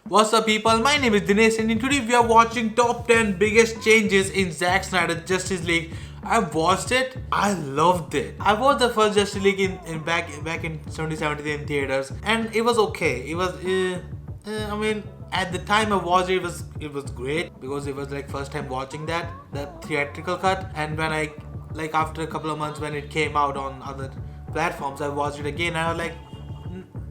What's up people, my name is Dinesh and today we are watching top 10 biggest changes in Zack Snyder's Justice League. I watched it, I loved it. I watched the first Justice League back in 2017 in theaters and it was okay. It was, I mean, at the time I watched it, it was great because it was like first time watching the theatrical cut, and when I, like after a couple of months when it came out on other platforms, I watched it again and I was like,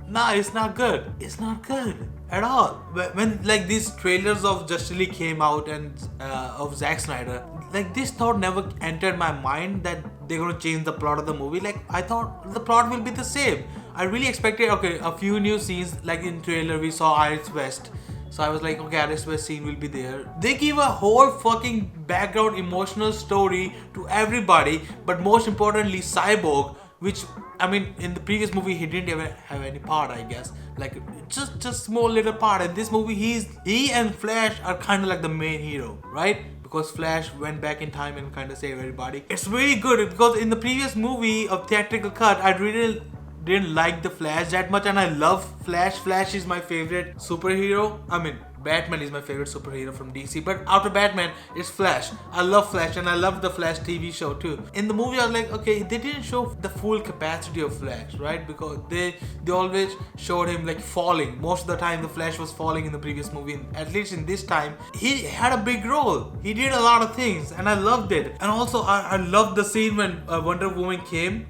nah, it's not good. It's not good at all. When like these trailers of Justice League came out and of Zack Snyder, like this thought never entered my mind that they're gonna change the plot of the movie. Like I thought the plot will be the same. I really expected a few new scenes. Like in trailer we saw Iris West. So I was like, okay, Iris West scene will be there. They give a whole fucking background emotional story to everybody, but most importantly Cyborg, which, I mean, in the previous movie he didn't ever have any part, I guess. Like just small little part. In this movie he and Flash are kind of like the main hero, right? Because Flash went back in time and kind of saved everybody. It's really good because in the previous movie of theatrical cut, I really didn't like the Flash that much, and I love Flash. Flash is my favorite superhero. I mean, Batman is my favorite superhero from DC, but after Batman, it's Flash. I love Flash and I love the Flash TV show too. In the movie, I was like, okay, they didn't show the full capacity of Flash, right? Because they always showed him like falling. Most of the time, the Flash was falling in the previous movie. At least in this time, he had a big role. He did a lot of things and I loved it. And also, I loved the scene when Wonder Woman came.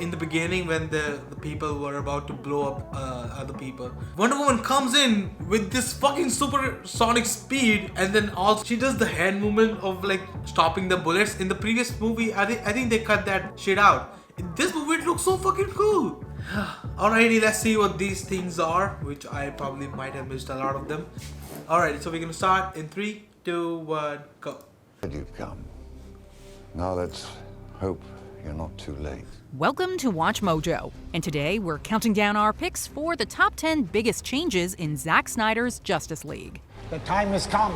In the beginning when the people were about to blow up other people, Wonder Woman comes in with this fucking supersonic speed, and then also she does the hand movement of like stopping the bullets. In the previous movie, I think they cut that shit out. In this movie it looks so fucking cool. Alrighty, let's see what these things are, which I probably might have missed a lot of them. Alrighty, so we're gonna start in 3, 2, 1, go. You've come. Now let's hope you're not too late. Welcome to Watch Mojo, and today we're counting down our picks for the top 10 biggest changes in Zack Snyder's Justice League. The time has come.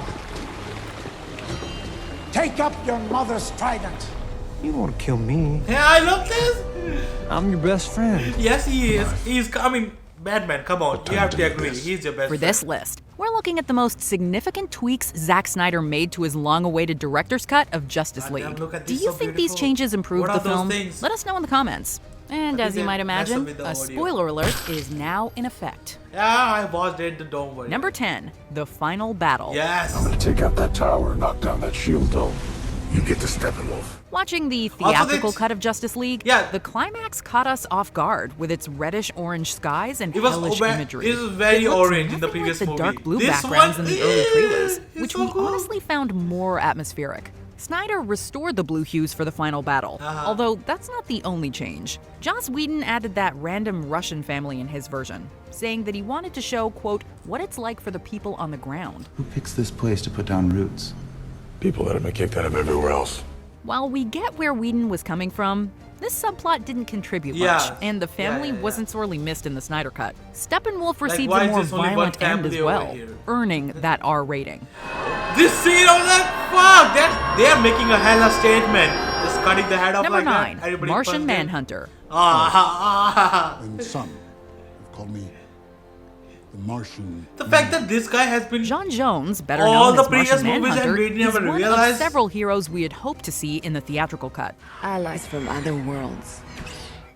Take up your mother's trident. You want to kill me? Yeah, I love this. I'm your best friend. Yes, he is. He's coming. Batman, come on. You have to agree. He's your best For friend. this list, we're looking at the most significant tweaks Zack Snyder made to his long-awaited director's cut of Justice League. Look at Do this, you so think these beautiful. changes improved What the are those film? things? Let us know in the comments. And I as think you might they messed up imagine, with the a audio. spoiler alert is now in effect. Yeah, I watched it. Don't worry. Number 10, the final battle. Yes. I'm gonna take out that tower and knock down that shield dome. You get to Steppenwolf. Watching the Also, theatrical this- cut of Justice League, Yeah. the climax caught us off guard with its reddish-orange skies and It was hellish imagery. it was very It looked orange in the nothing previous like the movie. dark blue This backgrounds one in the early trailers, is which so we cool. honestly found more atmospheric. Snyder restored the blue hues for the final battle, Uh-huh. although that's not the only change. Joss Whedon added that random Russian family in his version, saying that he wanted to show, quote, what it's like for the people on the ground. Who picks this place to put down roots? People that have been kicked out of everywhere else. While we get where Whedon was coming from, this subplot didn't contribute much, Yeah. and the family Yeah. wasn't sorely missed in the Snyder Cut. Steppenwolf received why a is more this only one violent end family as over well, here? earning that R rating. This scene on that fuck. They are making a hella statement. Just cutting the head off Number like 9, that. Everybody Martian punched it. Manhunter. And son, call me the Martian. The fact that this guy has been John Jones, better All known the as previous Martian movies and Manhunter, we never is one realized. of several heroes we had hoped to see in the theatrical cut. Allies from other worlds.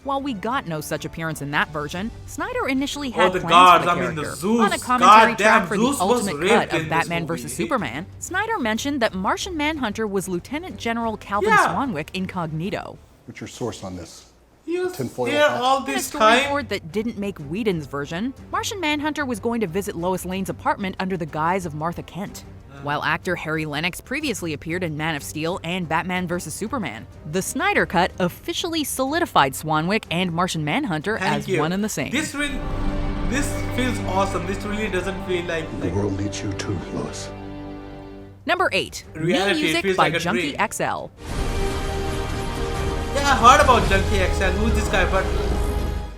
While we got no such appearance in that version, Snyder initially had the plans guards, for the I mean, the character. Zeus, On a commentary goddamn track for Zeus the was ultimate ripped cut in of this Batman movie. vs. Superman, Snyder mentioned that Martian Manhunter was Lieutenant General Calvin Yeah. Swanwick incognito. What's your source on this? He was Tinfoil there hat. all In a this time. storyboard that didn't make Whedon's version, Martian Manhunter was going to visit Lois Lane's apartment under the guise of Martha Kent. While actor Harry Lennox previously appeared in Man of Steel and Batman vs. Superman, the Snyder Cut officially solidified Swanwick and Martian Manhunter Thank as you. one and the same. This feels awesome. This really doesn't feel like The world needs you too, Lois. Number 8, new Reality, it music feels by like a Junkie dream. XL. Yeah, I heard about Junkie XL. Who's this guy? But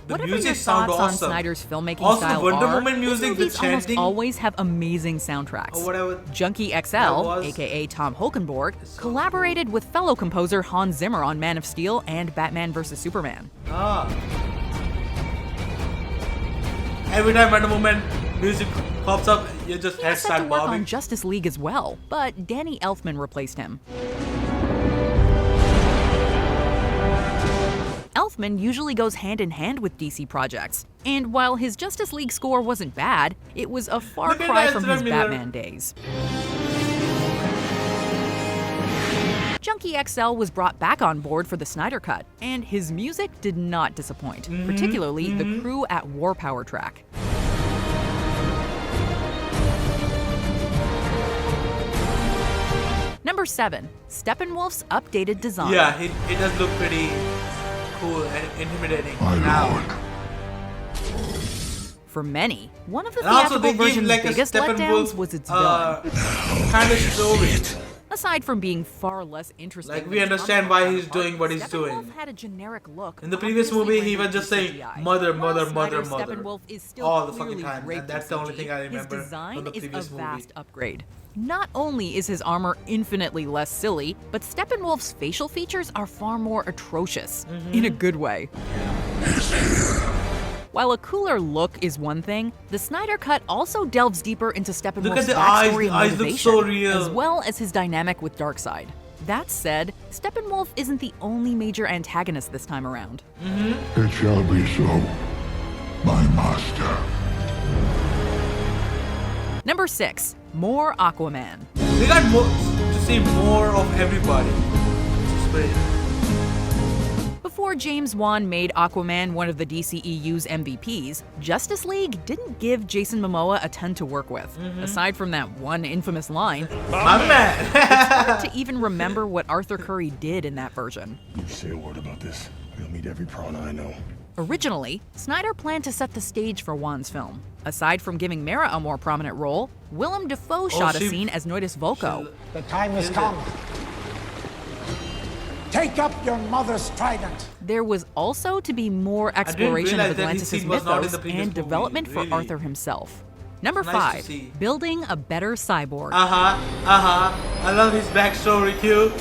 the Whatever your music sound thoughts on awesome. Snyder's filmmaking Also, the style Wonder are, Woman music, these the movies almost chanting. always have amazing soundtracks. Or whatever. Junkie That XL, was- aka Tom Holkenborg, so collaborated with fellow composer Hans Zimmer on Man of Steel and Batman vs. Superman. Every time Wonder Woman music pops up, you just He head was set to start work on bobbing. Justice League as well, but Danny Elfman replaced him. Elfman usually goes hand in hand with DC projects, and while his Justice League score wasn't bad, it was a far Look at cry that from his Ezra Miller. Batman days. Junkie XL was brought back on board for the Snyder Cut, and his music did not disappoint, particularly the Crew at War Power track. Number 7. Steppenwolf's updated design. Yeah, he does look pretty cool and intimidating My now. lord. For many, one of the And also theatrical they give version's like a biggest letdowns Steppenwolf was its villain. kind of story. Aside from being far less interesting, Like, than we his understand comic why he's counterpart, doing what he's Steppenwolf doing. had a generic look. In the previous obviously movie, he was rendered just through saying, CGI. mother, While mother, mother, Snyder's mother. Steppenwolf is still All the clearly fucking time, and raped that's with the only CG, thing I his remember design from the is previous a movie. vast upgrade. Not only is his armor infinitely less silly, but Steppenwolf's facial features are far more atrocious, in a good way. While a cooler look is one thing, the Snyder Cut also delves deeper into Steppenwolf's Look at the eyes, backstory the and eyes look motivation, so real. as well as his dynamic with Darkseid. That said, Steppenwolf isn't the only major antagonist this time around. It shall be so, my master. Number 6. More Aquaman. We got to see more of everybody. Which is great. Before James Wan made Aquaman one of the DCEU's MVPs, Justice League didn't give Jason Momoa a ton to work with. Aside from that one infamous line, My man! hard to even remember what Arthur Curry did in that version. You say a word about this, you'll meet every piranha I know. Originally, Snyder planned to set the stage for Wan's film. Aside from giving Mera a more prominent role, Willem Dafoe shot a she- scene as Nordis Volko. The time has come. Take up your mother's trident. There was also to be more exploration of realize that his Atlantis' scene was not in mythos the previous and movie, development for really. Arthur himself. Number Nice to 5. see. Building a better cyborg. I love his backstory too.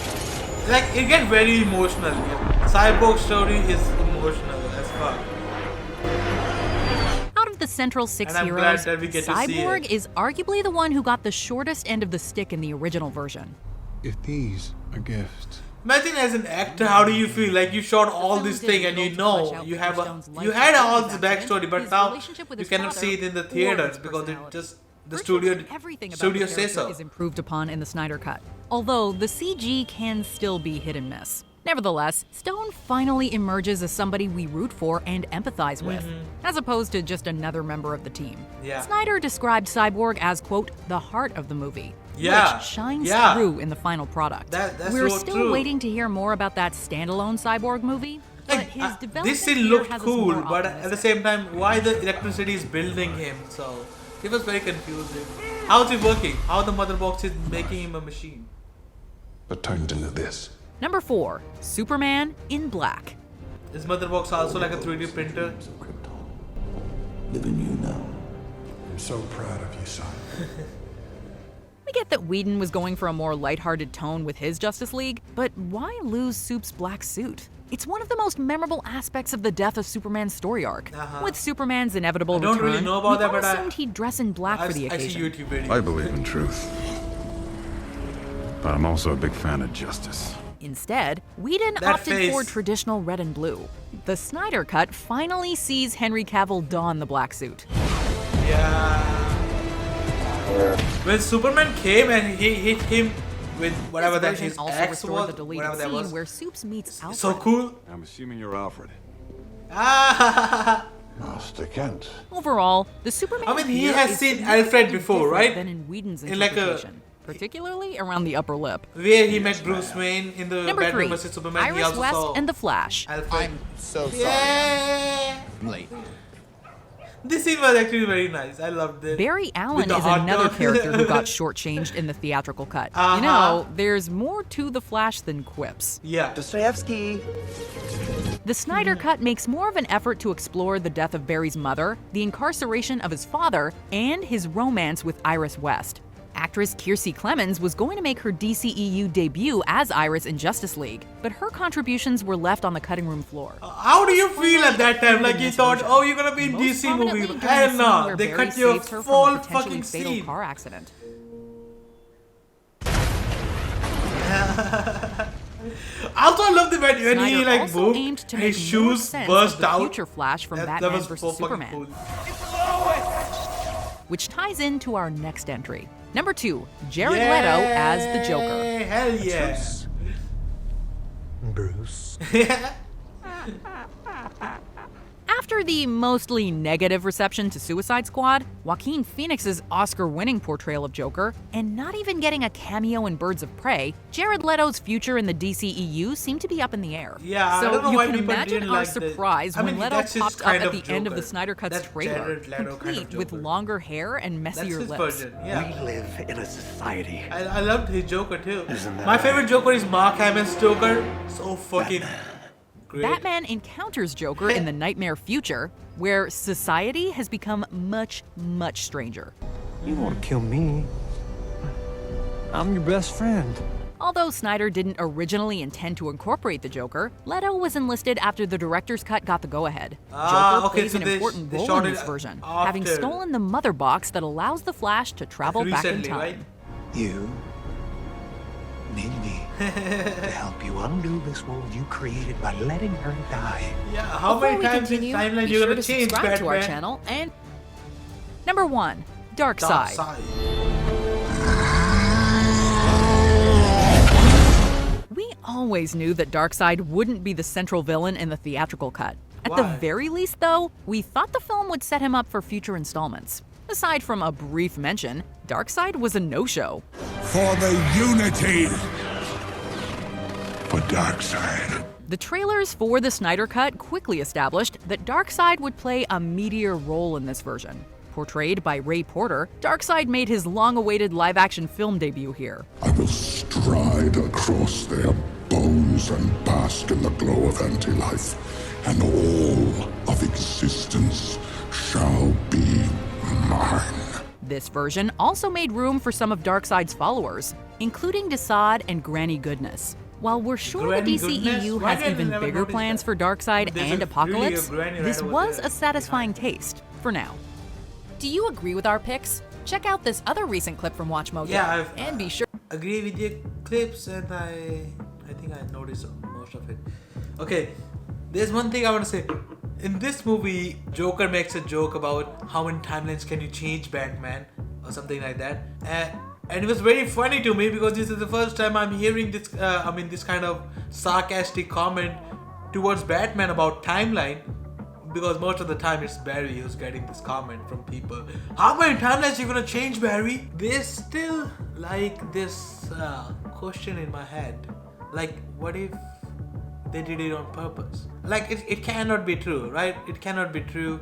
Like, it gets very emotional. Yeah. Cyborg story is emotional as fuck. Out of the central 6 And I'm glad heroes, that we get to see Cyborg it. is arguably the one who got the shortest end of the stick in the original version. If these are gifts, Imagine as an actor, how do you feel? Like, you shot all this thing and you know you have you had all this backstory, but now you cannot see it in the theaters because it just the studio Everything about studio the says character so. is improved upon in the Snyder Cut. Although the CG can still be hit and miss. Nevertheless, Stone finally emerges as somebody we root for and empathize with, as opposed to just another member of the team. Yeah. Snyder described Cyborg as, quote, the heart of the movie, Yeah. which shines Yeah. through in the final product. That's We're so still true. waiting to hear more about that standalone Cyborg movie, but Like, his development this scene here looked has us cool, more but at the optimistic. same time, why the electricity is building him? So it was very confusing. How's it working? How the mother box is making him a machine? But turned into this. Number 4. Superman in Black. Is mother box also like a 3D printer? Live in you now. I'm so proud of you, son. We get that Whedon was going for a more lighthearted tone with his Justice League, but why lose Soup's black suit? It's one of the most memorable aspects of the death of Superman's story arc. With Superman's inevitable I don't return, really know about we that, all but I- assumed he'd dress in black for the I see occasion. YouTube videos. I believe in truth. But I'm also a big fan of justice. Instead, Whedon That opted face. for traditional red and blue. The Snyder Cut finally sees Henry Cavill don the black suit. Yeah. When Superman came and he hit him with whatever This that version his also axe restored was, the deleted whatever that scene was. where Soups meets Alfred. So cool. I'm assuming you're Alfred. Ah. Master Kent. Overall, the Superman I mean, he here has is seen significantly Alfred before, different right? Than in Whedon's In like a- interpretation, particularly around the upper lip. Where he met Bruce Wayne in the Number 3, Batman vs Superman, he Iris also West saw and the Flash. Alfred. So Yeah. I'm late. This scene was actually very nice. I loved it. Barry Allen the is hot another dog. character who got shortchanged in the theatrical cut. Uh-huh. You know, there's more to the Flash than quips. Yeah. Dostoevsky. The Snyder Cut makes more of an effort to explore the death of Barry's mother, the incarceration of his father, and his romance with Iris West. Actress Kiersey Clemons was going to make her DCEU debut as Iris in Justice League, but her contributions were left on the cutting room floor. How do you feel at that time? Like you thought, oh, you're gonna be in Most DC movie. prominently during the Hell scene no, where they Barry cut your saves her from full a potentially fucking fatal scene. car accident. Also, I love the when Snyder he like also moved, aimed to his make more shoes sense burst of the out. future Flash from That Batman was vs so fucking Superman, cool. which ties into our next entry. Number 2, Jared Leto as the Joker. Yay, hell yeah. Bruce. After the mostly negative reception to Suicide Squad, Joaquin Phoenix's Oscar-winning portrayal of Joker, and not even getting a cameo in Birds of Prey, Jared Leto's future in the DCEU seemed to be up in the air. Yeah, so I don't know you why can people imagine didn't our like the- surprise I when mean, Leto that's his popped up kind at of the end of the Joker. Snyder Cut's That's trailer, Jared Leto complete kind of with Joker. longer hair and That's messier his lips. version, yeah. live in a society. I loved his Joker too. Isn't that My right? favorite Joker is Mark Hamill's Joker. So fucking great. Batman encounters Joker in the nightmare future, where society has become much, much stranger. You want to kill me? I'm your best friend. Although Snyder didn't originally intend to incorporate the Joker, Leto was enlisted after the director's cut got the go-ahead. Joker okay, plays so an they important role shot in it this version, after. having stolen the mother box that allows the Flash to travel back in Recently, time. right? You need me to help you undo this world you created by letting her die. Yeah, how Before many we times in continue, timeline be you're sure gonna to change subscribe to our Batman? channel. And number 1, Darkseid. Darkseid. We always knew that Darkseid wouldn't be the central villain in the theatrical cut. At the Why? very least, though, we thought the film would set him up for future installments. Aside from a brief mention, Darkseid was a no-show. For the unity. For Darkseid. The trailers for the Snyder Cut quickly established that Darkseid would play a meatier role in this version. Portrayed by Ray Porter, Darkseid made his long-awaited live-action film debut here. I will stride across their bones and bask in the glow of anti-life, and all of existence shall be mine. This version also made room for some of Darkseid's followers, including Desaad and Granny Goodness. While we're sure Granny the Goodness? DCEU Why has did I even never bigger notice plans that? for Darkseid There's and a- really a Apocalypse, granny right this over was there, a satisfying behind. taste, for now. Do you agree with our picks? Check out this other recent clip from WatchMojo, Yeah, and be sure Agree with your clips, and I think I noticed most of it. Okay, there's one thing I want to say. In this movie, Joker makes a joke about how many timelines can you change Batman or something like that, and it was very funny to me because this is the first time I'm hearing this. This kind of sarcastic comment towards Batman about timeline. Because most of the time it's Barry who's getting this comment from people. How many timelines you gonna change, Barry? There's still like this question in my head. Like, what if they did it on purpose? Like, it cannot be true, right? It cannot be true.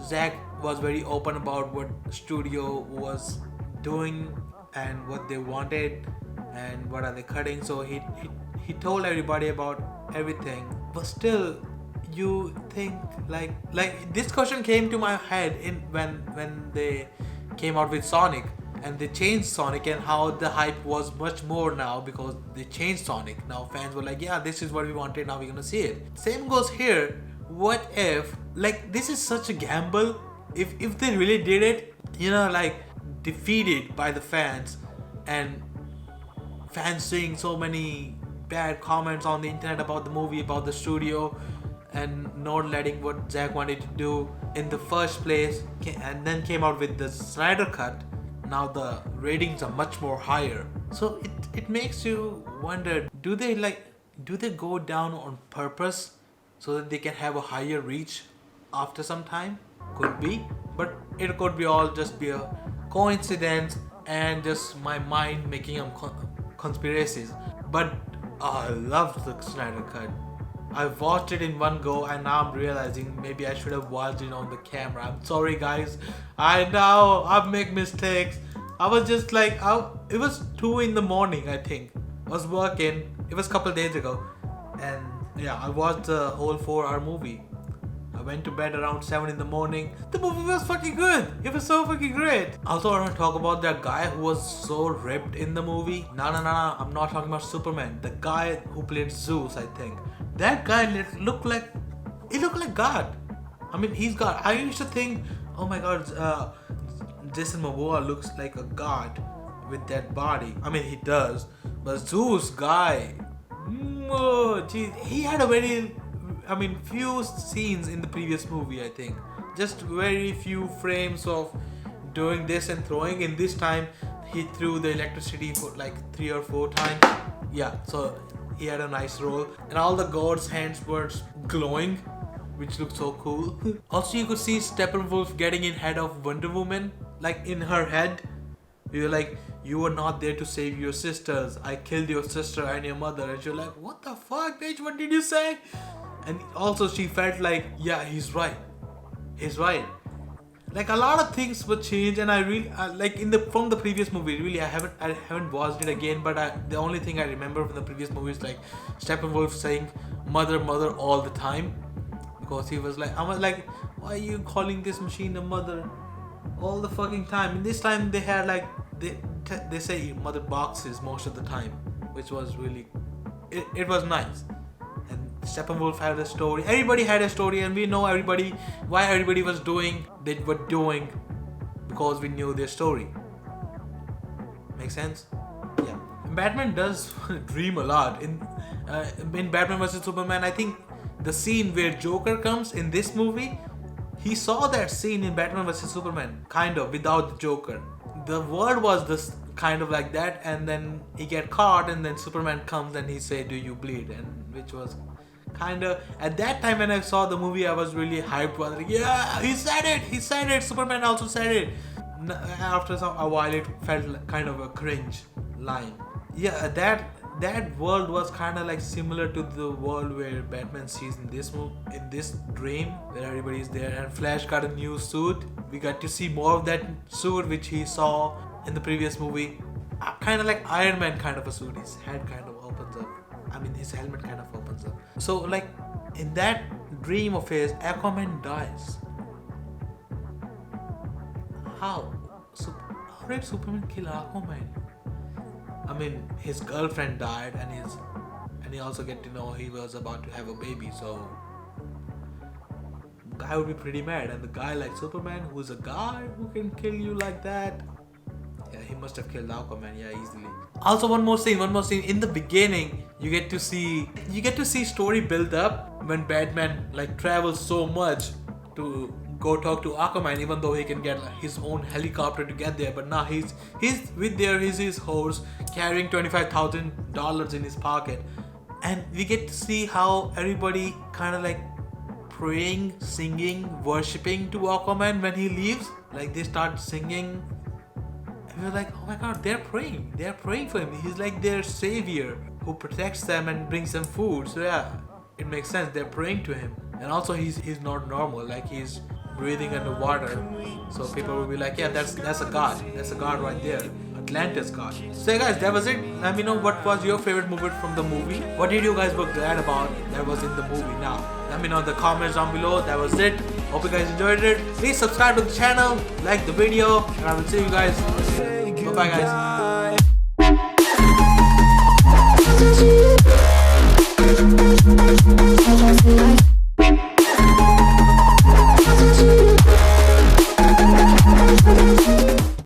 Zack was very open about what studio was doing and what they wanted and what are they cutting. So he told everybody about everything. But still, you think like this question came to my head in when they came out with Sonic and they changed Sonic, and how the hype was much more now because they changed Sonic. Now fans were like, yeah, this is what we wanted, now we're gonna see it. Same goes here. What if, like, this is such a gamble, if they really did it, like defeated by the fans and fans saying so many bad comments on the internet about the movie, about the studio, and not letting what Zack wanted to do in the first place, and then came out with the Snyder Cut. Now the ratings are much more higher. So it makes you wonder, do they go down on purpose so that they can have a higher reach after some time? Could be, but it could be all just be a coincidence and just my mind making up conspiracies. But I loved the Snyder Cut. I watched it in one go and now I'm realizing maybe I should have watched it on the camera. I'm sorry guys. I know I make mistakes. I was just like, it was 2 in the morning, I think. I was working. It was a couple days ago. And yeah, I watched the whole 4-hour movie. I went to bed around 7 in the morning. The movie was fucking good. It was so fucking great. Also, I want to talk about that guy who was so ripped in the movie. No. I'm not talking about Superman. The guy who played Zeus, I think. That guy looked like God. I mean, he's God. I used to think, oh my God, Jason Momoa looks like a god with that body. I mean, he does. But Zeus guy, geez, he had a few scenes in the previous movie, I think. Just very few frames of doing this and throwing. In this time, he threw the electricity for like 3 or 4 times. Yeah, so he had a nice role. And all the gods' hands were glowing, which looked so cool. Also, you could see Steppenwolf getting in head of Wonder Woman. Like in her head, you're like, you were not there to save your sisters. I killed your sister and your mother. And you're like, what the fuck, bitch? What did you say? And also she felt like, yeah, he's right. He's right. Like a lot of things were changed, and I really like from the previous movie. Really, I haven't watched it again, but the only thing I remember from the previous movie is like Steppenwolf saying "mother, mother" all the time, because he was like, I was like, why are you calling this machine a mother all the fucking time? And this time they had like they say mother boxes most of the time, which was really it was nice. Steppenwolf had a story. Everybody had a story, and we know why everybody was doing they were doing, because we knew their story. Make sense? Yeah. Batman does dream a lot. In Batman vs Superman, I think the scene where Joker comes in this movie, he saw that scene in Batman vs Superman, kind of without the Joker. The world was this kind of like that, and then he get caught, and then Superman comes and he say, "Do you bleed?" And which was kind of, at that time when I saw the movie, I was really hyped. I was like, yeah, he said it, Superman also said it. After a while it felt like kind of a cringe line. Yeah, that world was kind of like similar to the world where Batman sees in this dream, where everybody is there, and Flash got a new suit. We got to see more of that suit which he saw in the previous movie. Kind of like Iron Man kind of a suit. His head kind of opens up. I mean, his helmet kind of opens up. So, like, in that dream of his, Aquaman dies. How did Superman kill Aquaman? I mean, his girlfriend died, and he also get to know he was about to have a baby. So, the guy would be pretty mad. And the guy like Superman, who's a guy who can kill you like that, yeah, he must have killed Aquaman, yeah, easily. Also, one more scene. In the beginning, you get to see story build up when Batman like travels so much to go talk to Aquaman, even though he can get like, his own helicopter to get there. But now he's his horse carrying $25,000 in his pocket, and we get to see how everybody kind of like praying, singing, worshipping to Aquaman when he leaves. Like they start singing. We were like, oh my God, they're praying for him. He's like their savior who protects them and brings them food. So yeah, it makes sense. They're praying to him. And also he's not normal, like he's breathing underwater. So people will be like, yeah, that's a god. That's a god right there. Atlantis god. So yeah, guys, that was it. Let me know what was your favorite movie from the movie. What did you guys were glad about that was in the movie now? Let me know in the comments down below. That was it. Hope you guys enjoyed it. Please subscribe to the channel, like the video, and I will see you guys. Bye bye guys.